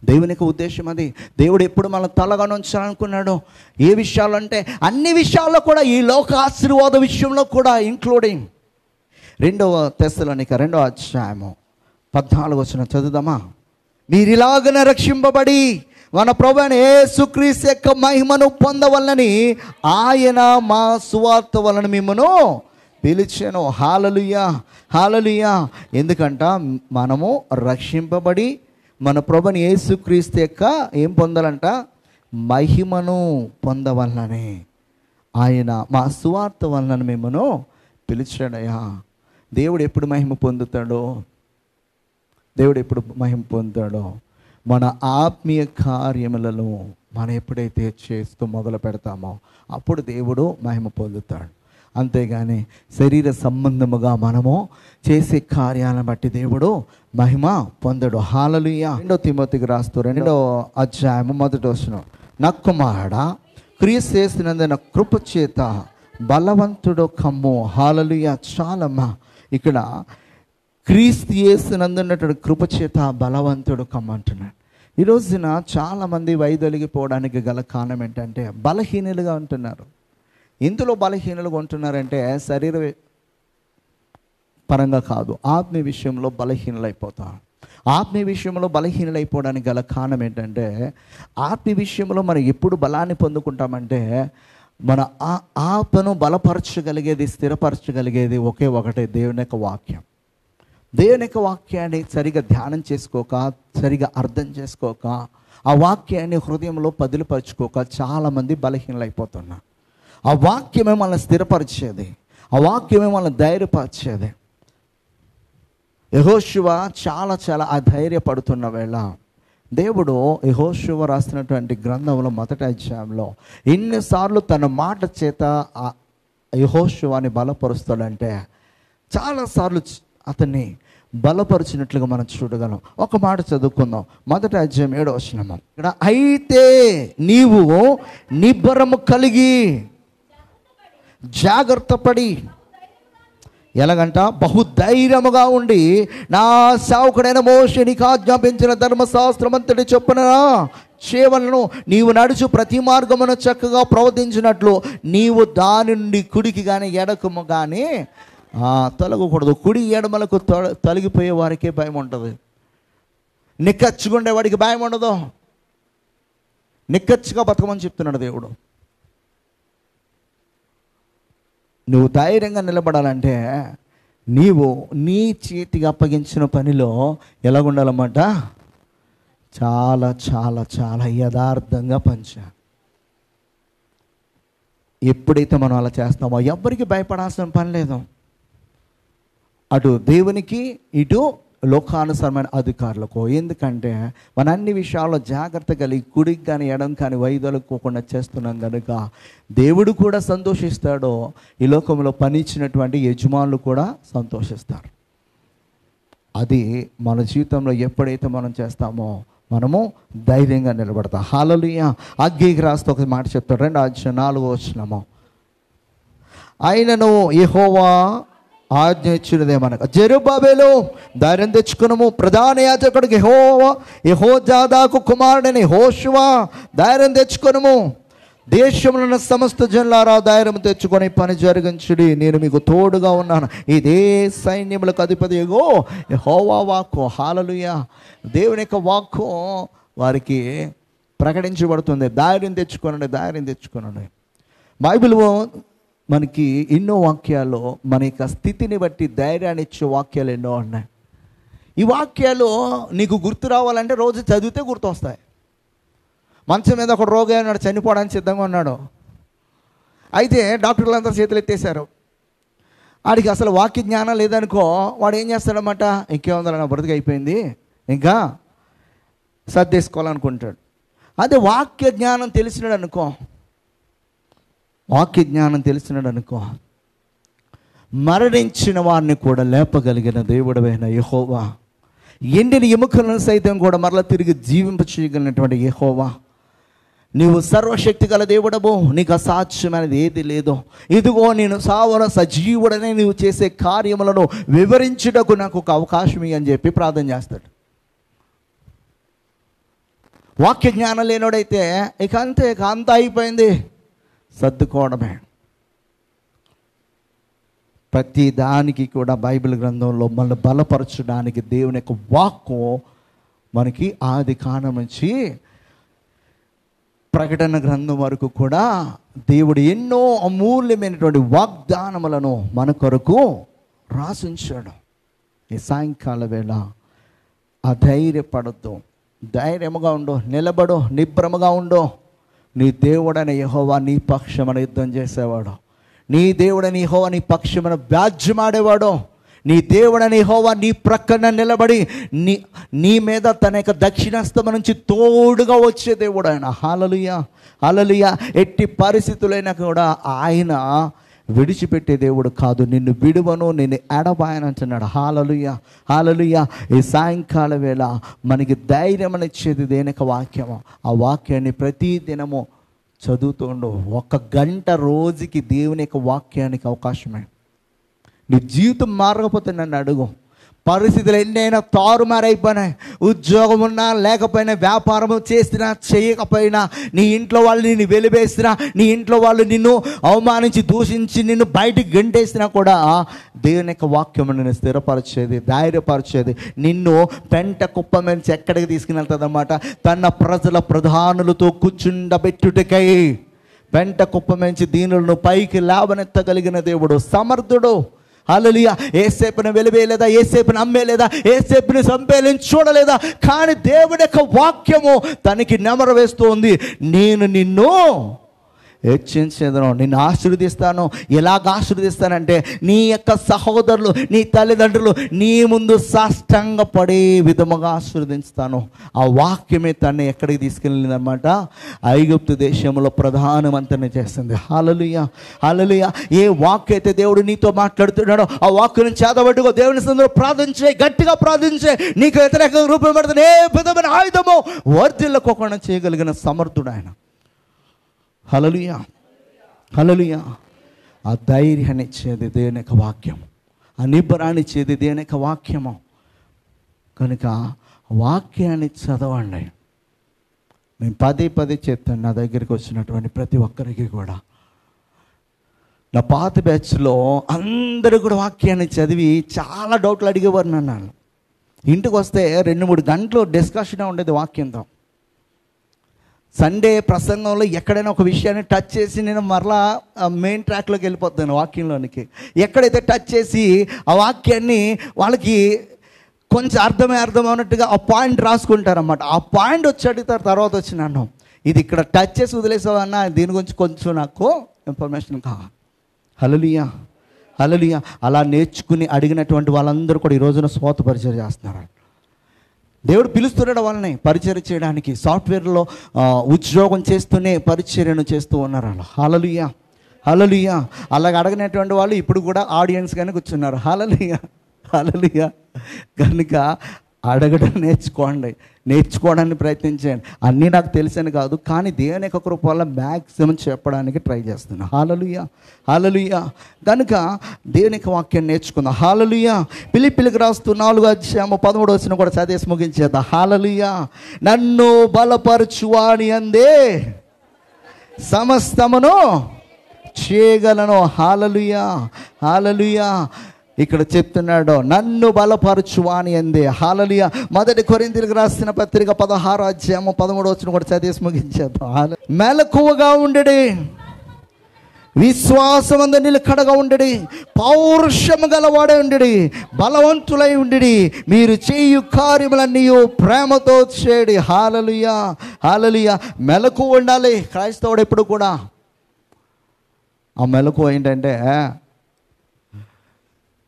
దేవునికి ఉద్దేశం అది. దేవుడు ఎప్పుడు మన తలగా ఉంచాలనుకున్నాడు. ఏ విషయాలు అంటే అన్ని విషయాల్లో కూడా, ఈ లోక ఆశీర్వాద విషయంలో కూడా, ఇంక్లూడింగ్ 2 తెస్సలోనిక 2వ అధ్యాయము 14వ వచనం చదువుదామా? మీరిలాగనే రక్షింపబడి మన ప్రభువైన యేసుక్రీస్తు యొక్క మహిమను పొందవలనని ఆయన మా సువార్త వలన మిమ్మను పిలిచెను. హల్లెలూయా, హల్లెలూయా. ఎందుకంట మనము రక్షింపబడి మన ప్రభువైన యేసుక్రీస్తు యొక్క ఏం పొందాలంట? మహిమను పొందవలనని ఆయన మా సువార్త వలన మిమ్మను పిలిచాడయ్యా. దేవుడు ఎప్పుడు మహిమ పొందుతాడో, దేవుడు ఎప్పుడు మహిమ పొందుతాడో మన ఆత్మీయ కార్యములను మనం ఎప్పుడైతే చేస్తూ మొదలు పెడతామో అప్పుడు దేవుడు మహిమ పొందుతాడు. అంతేగాని శరీర సంబంధముగా మనము చేసే కార్యాలను బట్టి దేవుడు మహిమ పొందడు. హల్లెలూయా. 2 తిమోతికి రాస్తూ 2వ అధ్యాయము 1వ వచనం, నా కుమారుడా క్రీస్తు యేసునందున కృప చేత బలవంతుడు కమ్ము. హల్లెలూయా. చాలమ్మా, ఇక్కడ క్రీస్తు యేసునందున్నటువంటి కృప చేత బలవంతుడు కమ్మంటున్నాడు. ఈ రోజున చాలామంది వైదొలిగిపోవడానికి గల కారణం ఏంటంటే బలహీనులుగా ఉంటున్నారు. ఇందులో బలహీనులుగా ఉంటున్నారంటే శరీర పరంగా కాదు, ఆత్మీయ విషయంలో బలహీనులైపోతారు. ఆత్మీయ విషయంలో బలహీనులైపోవడానికి గల కారణం ఏంటంటే, ఆత్మీయ విషయంలో మనం ఎప్పుడు బలాన్ని పొందుకుంటామంటే, మన ఆత్మను బలపరచగలిగేది, స్థిరపరచగలిగేది ఒకే ఒకటే, దేవుని యొక్క వాక్యం. దేవుని యొక్క వాక్యాన్ని సరిగా ధ్యానం చేసుకోక, సరిగా అర్థం చేసుకోక, ఆ వాక్యాన్ని హృదయంలో పదిలిపరచుకోక చాలామంది బలహీనలైపోతున్నారు. ఆ వాక్యమే మనల్ని స్థిరపరిచేది, ఆ వాక్యమే మనల్ని ధైర్యపరిచేది. యెహోషువ చాలా అధైర్యపడుతున్న వేళ దేవుడు యెహోషువ రాసినటువంటి గ్రంథంలో 1వ అధ్యాయంలో ఎన్నిసార్లు తన మాట చేత యెహోషువని బలపరుస్తాడంటే చాలాసార్లు అతన్ని బలపరిచినట్లుగా మనం చూడగలం. ఒక మాట చదువుకుందాం. 1వ అధ్యాయం 7వ వచనం. ఇక్కడ అయితే నీవు నిబ్బరము కలిగి జాగ్రత్తపడి, ఎలాగంట? బహుధైర్యముగా ఉండి నా సేవకుడైన మోషే నీకు ఆజ్ఞాపించిన ధర్మశాస్త్రం అంతటి చొప్పున చేయవలెను. నీవు నడుచు ప్రతి మార్గమును చక్కగా ప్రవర్తించినట్లు నీవు దాని నుండి కుడికి కానీ ఎడకము కానీ తొలగకూడదు. కుడి ఎడమలకు తొలగిపోయే వారికే భయం ఉంటుంది. నిక్కచ్చుకుండే వాడికి భయం ఉండదు. నిక్కచ్చుగా బతకమని చెప్తున్నాడు దేవుడు. నువ్వు ధైర్యంగా నిలబడాలంటే నీవు నీ చేతికి అప్పగించిన పనిలో ఎలాగుండాలన్నమాట? చాలా యథార్థంగా పనిచేయాలి. ఎప్పుడైతే మనం అలా చేస్తామో ఎవ్వరికి భయపడాల్సిన పని లేదు. అటు దేవునికి, ఇటు లోకానుసారమైన అధికారులకు. ఎందుకంటే మన అన్ని విషయాల్లో జాగ్రత్త కలిగి కుడికి కానీ ఎడం కానీ వైదొలగకుండా చేస్తున్నాం కనుక దేవుడు కూడా సంతోషిస్తాడో, ఈ లోకంలో పని ఇచ్చినటువంటి యజమానులు కూడా సంతోషిస్తారు. అది మన జీవితంలో ఎప్పుడైతే మనం చేస్తామో మనము ధైర్యంగా నిలబడతాం. హల్లెలూయా. హగ్గీకి రాస్తూ ఒక మాట చెప్తాడు, 2వ అధ్యాయం 4వ వచనము. ఆయనను యెహోవా ఆజ్ఞ ఇచ్చినదేమనగా, జెరుబ్బాబెలు ధైర్యం తెచ్చుకునము, ప్రధాన యాజకుడికి యెహోజాదాకు కుమారుడైన యెహోషువ ధైర్యం తెచ్చుకునము, దేశంలో ఉన్న సమస్త జనులారా ధైర్యం తెచ్చుకొని పని జరిగించుడి, నేను మీకు తోడుగా ఉన్నాను. ఇదే సైన్యములకు అధిపతి యెహోవా వాక్కు. హల్లెలూయా. దేవుని యొక్క వాక్కు వారికి ప్రకటించబడుతుంది. ధైర్యం తెచ్చుకోనండి, ధైర్యం తెచ్చుకోనండి. బైబిల్ మనకి ఎన్నో వాక్యాలు మన యొక్క స్థితిని బట్టి ధైర్యాన్ని ఇచ్చే వాక్యాలు ఎన్నో ఉన్నాయి. ఈ వాక్యాలు నీకు గుర్తు రావాలంటే రోజు చదివితే గుర్తు వస్తాయి. మంచం మీద ఒక రోగి ఉన్నాడు, చనిపోవడానికి సిద్ధంగా ఉన్నాడు. అయితే డాక్టర్లు అందరూ చేతులు ఎత్తేసారు. వాడికి అసలు వాక్య జ్ఞానం లేదనుకో, వాడు ఏం చేస్తాడన్నమాట? ఇంకేముందా, నా బ్రతికి అయిపోయింది, ఇంకా సర్దేసుకోవాలనుకుంటాడు. అదే వాక్య జ్ఞానం తెలిసినాడు అనుకో, వాక్య జ్ఞానం తెలిసినాడు అనుకో, మరణించిన వారిని కూడా లేపగలిగిన దేవుడైన యెహోవా, ఎండిన ఎముకలను సైతం కూడా మరలా తిరిగి జీవింప చేయగలిగినటువంటి యెహోవా, నీవు సర్వశక్తి గల దేవుడవు, నీకు అసాధ్యమైనది ఏది లేదు. ఇదిగో నేను సావన సజీవుడనే నీవు చేసే కార్యములను వివరించుటకు నాకు ఒక అవకాశం అని చెప్పి ప్రార్థన చేస్తాడు. వాక్య జ్ఞానం లేనోడైతే ఇక అంతా అయిపోయింది, సర్దుకోవడమే. ప్రతి దానికి కూడా బైబిల్ గ్రంథంలో మనల్ని బలపరచడానికి దేవుని యొక్క వాక్కు మనకి ఆది కాండం నుంచి ప్రకటన గ్రంథం వరకు కూడా దేవుడు ఎన్నో అమూల్యమైనటువంటి వాగ్దానములను మన కొరకు రాసించాడు. ఈ సాయంకాల వేళ అధైర్యపడద్దు, ధైర్యముగా ఉండు, నిలబడు, నిబ్రమగా ఉండు. నీ దేవుడైన యెహోవా నీ పక్షమున యుద్ధం చేసేవాడు. నీ దేవుడైన యెహోవా నీ పక్షమున వ్యాజ్యమాడేవాడు. నీ దేవుడైన యెహోవా నీ ప్రక్కన నిలబడి నీ మీద తన యొక్క దక్షిణాస్తమ నుంచి తోడుగా వచ్చే దేవుడు ఆయన. హల్లెలూయా, హల్లెలూయా. ఎట్టి పరిస్థితులైనా కూడా ఆయన విడిచిపెట్టే దేవుడు కాదు. నిన్ను విడువను, నిన్ను ఎడబాయను అంటున్నాడు. హల్లెలూయా, హల్లెలూయా. ఈ సాయంకాల వేళ మనకి ధైర్యం ఇచ్చేది దేనిక వాక్యము. ఆ వాక్యాన్ని ప్రతి దినము చదువుతుండు. 1 గంట రోజుకి దేవుని యొక్క వాక్యానికి అవకాశమే. నీ జీవితం మారకపోతే నన్ను అడుగు. పరిస్థితులు ఎన్నైనా తారుమారైపోయినాయి. ఉద్యోగం ఉన్నా లేకపోయినా, వ్యాపారం చేసినా చేయకపోయినా, నీ ఇంట్లో వాళ్ళు నిన్ను వెలివేసినా, నీ ఇంట్లో వాళ్ళు నిన్ను అవమానించి దూషించి నిన్ను బయటికి గంటేసినా కూడా దేవుని యొక్క వాక్యం నిన్ను స్థిరపరిచేది, ధైర్యపరిచేది. నిన్ను పెంట కుప్ప నుంచి ఎక్కడికి తీసుకుని వెళ్తుంది అన్నమాట. తన ప్రజల ప్రధానులతో కూర్చుండబెట్టుటకై పెంట కుప్ప నుంచి దీనులను పైకి లేవనెత్తగలిగిన దేవుడు, సమర్థుడు. హల్లెలూయా. యేసేపుని వెలివేయలేదా, యేసేపుని అమ్మేలేదా, యేసేపుని చంపేయాలని చూడలేదా, కానీ దేవుడి యొక్క వాక్యము తనకి నెమరు వేస్తూ ఉంది. నేను నిన్ను హెచ్చించేదను, నిన్ను ఆశీర్వదిస్తాను. ఎలాగ ఆశీర్వదిస్తానంటే నీ యొక్క సహోదరులు, నీ తల్లిదండ్రులు నీ ముందు సాష్టాంగపడే విధముగా ఆశీర్వదిస్తాను. ఆ వాక్యమే తను ఎక్కడికి తీసుకెళ్ళిందనమాట, ఐగుప్తు దేశంలో ప్రధానమంత్రిని చేస్తుంది. హల్లెలూయా, హల్లెలూయా. ఏ వాక్య అయితే దేవుడు నీతో మాట్లాడుతున్నాడో ఆ వాక్యను చేతబట్టుకో. దేవుని సందులో ప్రార్థించే, గట్టిగా ప్రార్థించే. నీకు వ్యతిరేకంగా రూపొందబడుతున్న ఏ విధమైన ఆయుధము వర్ధిల్లకోకుండా చేయగలిగిన సమర్థుడు ఆయన. హల్లెలూయా, హల్లెలూయా. ఆ ధైర్యాన్ని ఇచ్చేది దేవుని యొక్క వాక్యం, ఆ నిబ్బరాన్ని ఇచ్చేది దేవుని యొక్క వాక్యము. కనుక వాక్యాన్ని చదవండి. నేను పదే చెప్తాను నా దగ్గరికి వచ్చినటువంటి ప్రతి ఒక్కరికి కూడా. నా పాత బ్యాచ్లో అందరూ కూడా వాక్యాన్ని చదివి చాలా డౌట్లు అడిగేవారు నన్ను. ఇంటికి వస్తే 2-3 గంటలు డిస్కషన్ ఉండేది వాక్యంతో. సండే ప్రసంగంలో ఎక్కడైనా ఒక విషయాన్ని టచ్ చేసి నేను మరలా మెయిన్ ట్రాక్లోకి వెళ్ళిపోతాను వాక్యంలోనికి. ఎక్కడైతే టచ్ చేసి ఆ వాక్యాన్ని వాళ్ళకి కొంచెం అర్థమవునట్టుగా ఆ పాయింట్ రాసుకుంటారన్నమాట. ఆ పాయింట్ వచ్చి అడుగుతారు. తర్వాత వచ్చి నన్ను, ఇది ఇక్కడ టచ్ చేసి వదిలేసావన్నా, దీని గురించి కొంచెం నాకు ఇన్ఫర్మేషన్ కావాలి. హల్లెలూయా, హల్లెలూయా. అలా నేర్చుకుని అడిగినటువంటి వాళ్ళందరూ కూడా ఈ రోజున స్వాత పరిచయం చేస్తున్నారు. దేవుడు పిలుస్తున్నాడు వాళ్ళని పరిచర్య చేయడానికి. సాఫ్ట్వేర్లో ఉద్యోగం చేస్తూనే పరిచర్యను చేస్తూ ఉన్నారు వాళ్ళు. హల్లెలూయా, హల్లెలూయా. అలాగ అడగినటువంటి వాళ్ళు ఇప్పుడు కూడా ఆడియన్స్గానే కూర్చున్నారు. హల్లెలూయా, హల్లెలూయా. కనుక అడగడం నేర్చుకోవడానికి ప్రయత్నించండి. అన్నీ నాకు తెలిసని కాదు, కానీ దేవుని యొక్క కృప వల్ల మ్యాక్సిమం చెప్పడానికి ట్రై చేస్తున్నాను. హల్లెలూయా, హల్లెలూయా. కనుక దేవుని యొక్క వాక్యాన్ని నేర్చుకుందాం. హల్లెలూయా. ఫిలిప్పీయులకు రాస్తూ 4:13 కూడా చదివేసి ముగించేద్దాం. హల్లెలూయా. నన్ను బలపరచువాని అందే సమస్తమును చేయగలను. హల్లెలూయా, హల్లెలూయా. ఇక్కడ చెప్తున్నాడు, నన్ను బలపరచువాని అందే. హల్లెలూయా. 1 కొరింథీయులకు రాసిన పత్రిక 16:13 కూడా చదివేసి ముగించేద్దాం. మెలకువగా ఉండడి, విశ్వాసమందు నిలకడగా ఉండడి, పౌరుషము గలవాడే ఉండడి, బలవంతులై ఉండడి, మీరు చేయు కార్యములన్నీ ప్రేమతో చేయడి. హల్లెలూయా, హల్లెలూయా. మెలకువ ఉండాలి క్రైస్తవుడు ఎప్పుడు కూడా. ఆ మెలకువ ఏంటంటే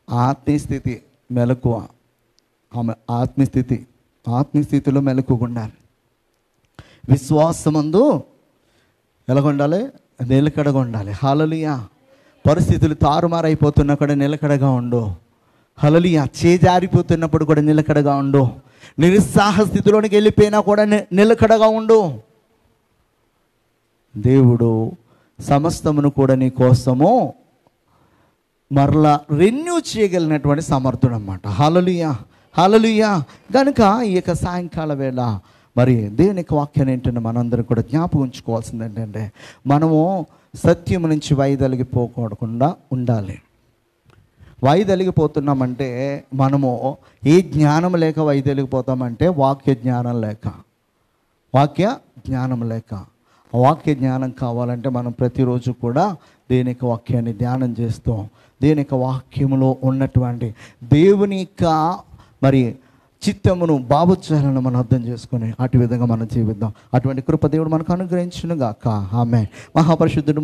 ఆత్మీయస్థితి మెలకువ. ఆమె ఆత్మీయస్థితిలో మెలకుగా ఉండాలి. విశ్వాసమందు ఎలాగ ఉండాలి, నిలకడగా ఉండాలి. హల్లెలూయా. పరిస్థితులు తారుమారైపోతున్నా కూడా నిలకడగా ఉండు. హల్లెలూయా. చేజారిపోతున్నప్పుడు కూడా నిలకడగా ఉండు. నిరుత్సాహ స్థితిలోనికి వెళ్ళిపోయినా కూడా నిలకడగా ఉండు. దేవుడు సమస్తమును కూడా నీ కోసము మరలా రెన్యూ చేయగలిగినటువంటి సమర్థుడు అన్నమాట. హల్లెలూయా, హల్లెలూయా. కనుక ఈ యొక్క సాయంకాల వేళ మరి దేవుని యొక్క వాక్యాన్ని ఏంటంటే మనందరం కూడా జ్ఞాపకం ఉంచుకోవాల్సింది ఏంటంటే, మనము సత్యం నుంచి వైదొలిగిపోకుండా ఉండాలి. వైదొలిగిపోతున్నామంటే మనము ఏ జ్ఞానం లేక వైదొలిగిపోతామంటే వాక్య జ్ఞానం లేక, వాక్య జ్ఞానం లేక. వాక్య జ్ఞానం కావాలంటే మనం ప్రతిరోజు కూడా దేవుని యొక్క వాక్యాన్ని ధ్యానం చేస్తూ, దేవుని యొక్క వాక్యములో ఉన్నటువంటి దేవుని యొక్క మరి చిత్తమును భావోద్వేగాలను మనం అర్థం చేసుకుని అటు విధంగా మనం జీవిద్దాం. అటువంటి కృప దేవుడు మనకు అనుగ్రహించును గాక. ఆమేన్. మహాపరిశుద్ధుడు